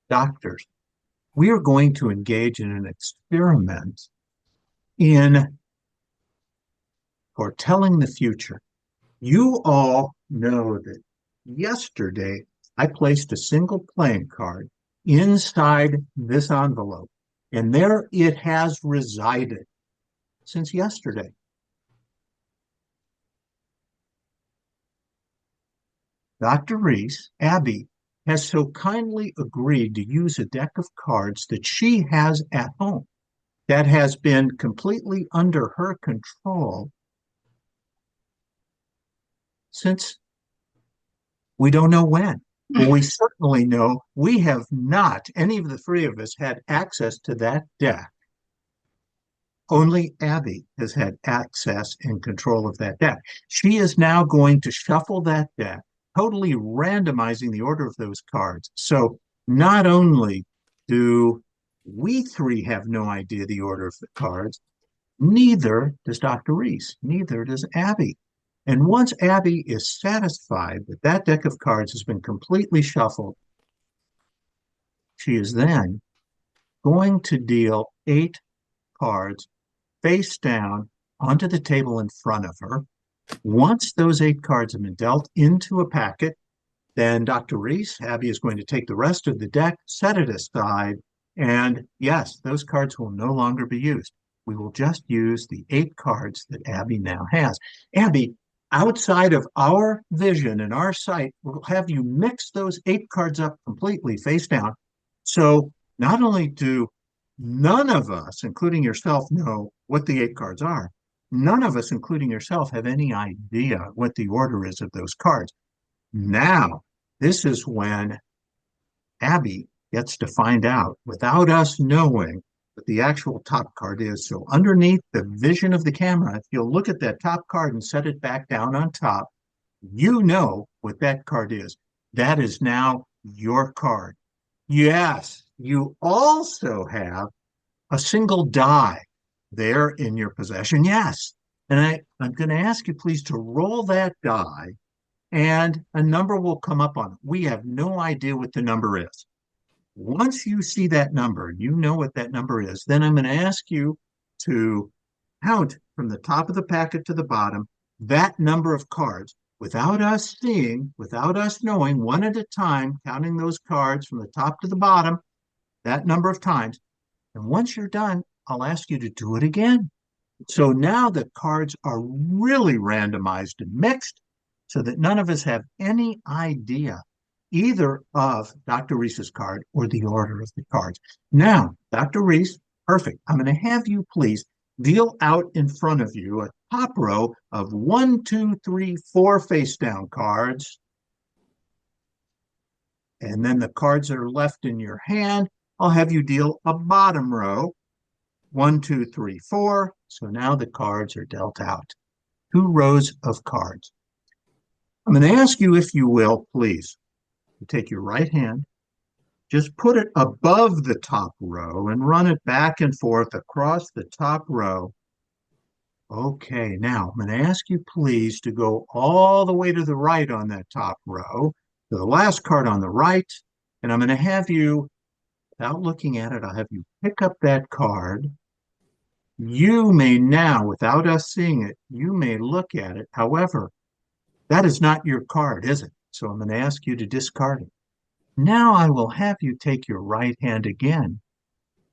Doctors, we are going to engage in an experiment in foretelling the future. You all know that yesterday I placed a single playing card inside this envelope, and there it has resided since yesterday. Dr. Reese, Abby, has so kindly agreed to use a deck of cards that she has at home that has been completely under her control since we don't know when. Well, we certainly know we have not, any of the three of us, had access to that deck. Only Abby has had access and control of that deck. She is now going to shuffle that deck, totally randomizing the order of those cards. So not only do we three have no idea the order of the cards, neither does Dr. Reese, neither does Abby. And once Abby is satisfied that that deck of cards has been completely shuffled, she is then going to deal 8 cards face down onto the table in front of her. Once those 8 cards have been dealt into a packet, then Dr. Reese, Abby is going to take the rest of the deck, set it aside, and yes, those cards will no longer be used. We will just use the 8 cards that Abby now has. Abby, outside of our vision and our sight, we'll have you mix those 8 cards up completely face down. So not only do none of us, including yourself, know what the 8 cards are, none of us, including yourself, have any idea what the order is of those cards. Now, this is when Abby gets to find out without us knowing what the actual top card is. So, underneath the vision of the camera, if you'll look at that top card and set it back down on top, you know what that card is. That is now your card. Yes, you also have a single die there in your possession. Yes. And I'm going to ask you, please, to roll that die and a number will come up on it. We have no idea what the number is. Once you see that number, you know what that number is, then I'm going to ask you to count from the top of the packet to the bottom that number of cards without us seeing, without us knowing, one at a time, counting those cards from the top to the bottom, that number of times. And once you're done, I'll ask you to do it again. So now the cards are really randomized and mixed so that none of us have any idea either of Dr. Reese's card or the order of the cards. Now, Dr. Reese, perfect. I'm going to have you please deal out in front of you a top row of 1, 2, 3, 4 face down cards. And then the cards that are left in your hand, I'll have you deal a bottom row 1, 2, 3, 4. So now the cards are dealt out. 2 rows of cards. I'm going to ask you, if you will, please, to take your right hand, just put it above the top row and run it back and forth across the top row. Okay, now I'm going to ask you, please, to go all the way to the right on that top row, to the last card on the right, and I'm going to have you, without looking at it, I'll have you pick up that card. You may now, without us seeing it, you may look at it. However, that is not your card, is it? So I'm going to ask you to discard it. Now I will have you take your right hand again,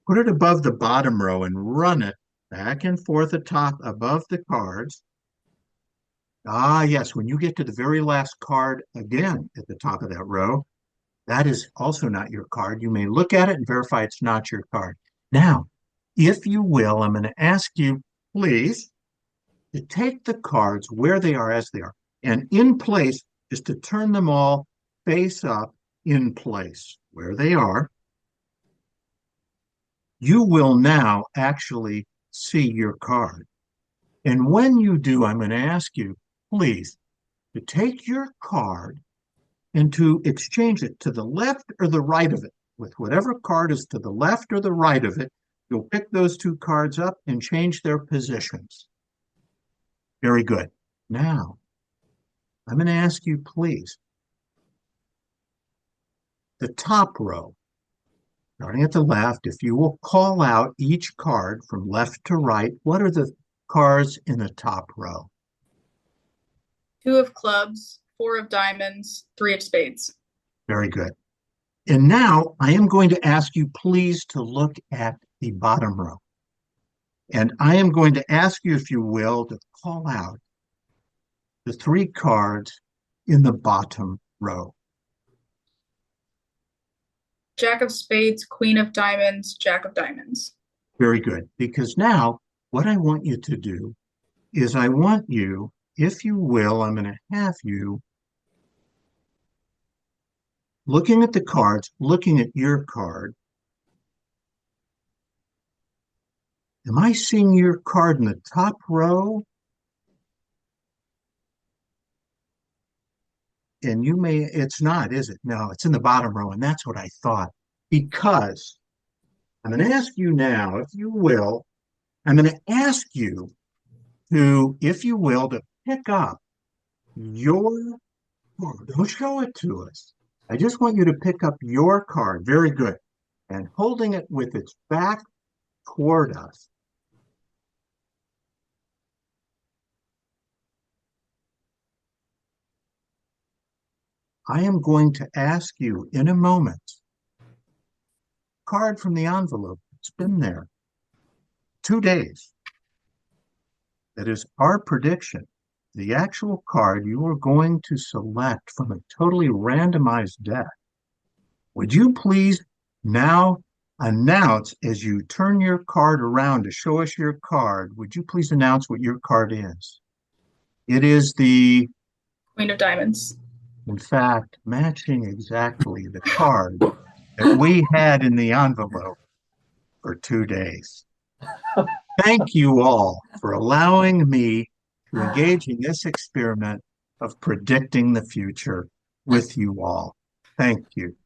put it above the bottom row and run it back and forth atop above the cards. Ah, yes, when you get to the very last card again at the top of that row, that is also not your card. You may look at it and verify it's not your card. Now, if you will, I'm going to ask you, please, to take the cards where they are as they are. And in place is to turn them all face up in place where they are. You will now actually see your card. And when you do, I'm going to ask you, please, to take your card and to exchange it to the left or the right of it. With whatever card is to the left or the right of it, you'll pick those 2 cards up and change their positions. Very good. Now, I'm going to ask you, please, the top row, Starting at the left, if you will call out each card from left to right, what are the cards in the top row? Two of clubs, four of diamonds, three of spades. Very good. And now I am going to ask you please to look at the bottom row. And I am going to ask you, if you will, to call out the three cards in the bottom row. Jack of spades, queen of diamonds, jack of diamonds. Very good. Because now what I want you to do is I want you, if you will, I'm going to have you looking at the cards, looking at your card. Am I seeing your card in the top row? And you may, it's not, is it? No, it's in the bottom row. And that's what I thought. Because I'm going to ask you now, if you will, I'm going to ask you to, if you will, to pick up your card. Don't show it to us. I just want you to pick up your card. Very good. And holding it with its back toward us. I am going to ask you in a moment, card from the envelope. It's been there 2 days. That is our prediction. The actual card you are going to select from a totally randomized deck. Would you please now announce, as you turn your card around to show us your card, would you please announce what your card is? It is the, Queen of diamonds. in fact, matching exactly the card that we had in the envelope for 2 days. Thank you all for allowing me to engage in this experiment of predicting the future with you all. Thank you.